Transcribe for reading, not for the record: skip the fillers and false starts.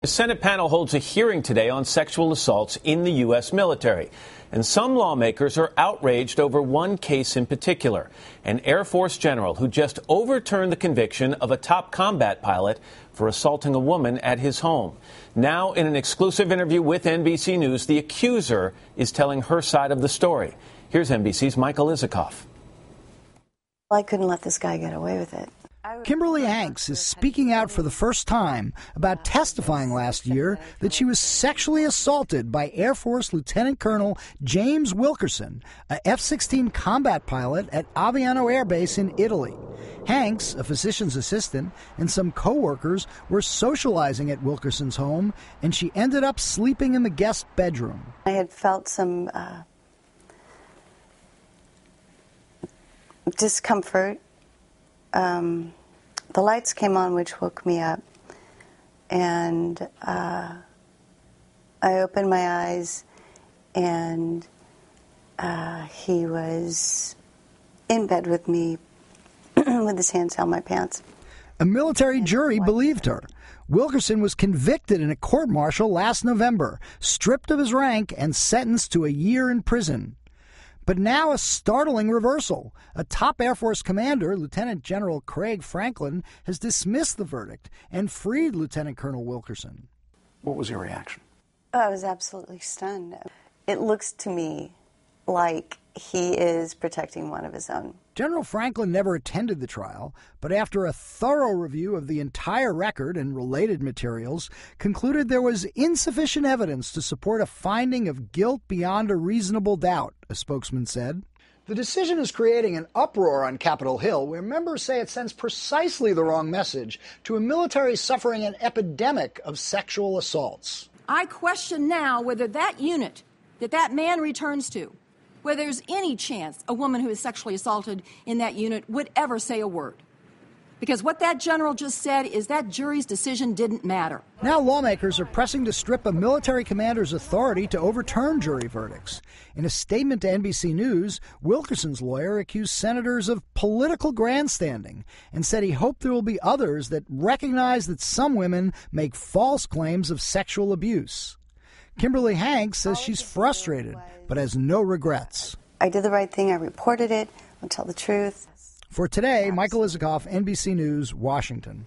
The Senate panel holds a hearing today on sexual assaults in the U.S. military. And some lawmakers are outraged over one case in particular, an Air Force general who just overturned the conviction of a top combat pilot for assaulting a woman at his home. Now, in an exclusive interview with NBC News, the accuser is telling her side of the story. Here's NBC's Michael Isikoff. I couldn't let this guy get away with it. Kimberly Hanks is speaking out for the first time about testifying last year that she was sexually assaulted by Air Force Lieutenant Colonel James Wilkerson, a F-16 combat pilot at Aviano Air Base in Italy. Hanks, a physician's assistant, and some co-workers were socializing at Wilkerson's home, and she ended up sleeping in the guest bedroom. I had felt some discomfort. The lights came on, which woke me up, and I opened my eyes, and he was in bed with me with his hands on my pants. A military jury believed her. Wilkerson was convicted in a court-martial last November, stripped of his rank, and sentenced to a year in prison. But now a startling reversal. A top Air Force commander, Lieutenant General Craig Franklin, has dismissed the verdict and freed Lieutenant Colonel Wilkerson. What was your reaction? Oh, I was absolutely stunned. It looks to me like he is protecting one of his own. General Franklin never attended the trial, but after a thorough review of the entire record and related materials, concluded there was insufficient evidence to support a finding of guilt beyond a reasonable doubt, a spokesman said. The decision is creating an uproar on Capitol Hill, where members say it sends precisely the wrong message to a military suffering an epidemic of sexual assaults. I question now whether that unit that man returns to, whether there's any chance a woman who is sexually assaulted in that unit would ever say a word. Because what that general just said is that jury's decision didn't matter. Now lawmakers are pressing to strip a military commander's authority to overturn jury verdicts. In a statement to NBC News, Wilkerson's lawyer accused senators of political grandstanding and said he hoped there will be others that recognize that some women make false claims of sexual abuse. Kimberly Hanks says she's frustrated, but has no regrets. I did the right thing. I reported it. I'll tell the truth. For today, Michael Isikoff, NBC News, Washington.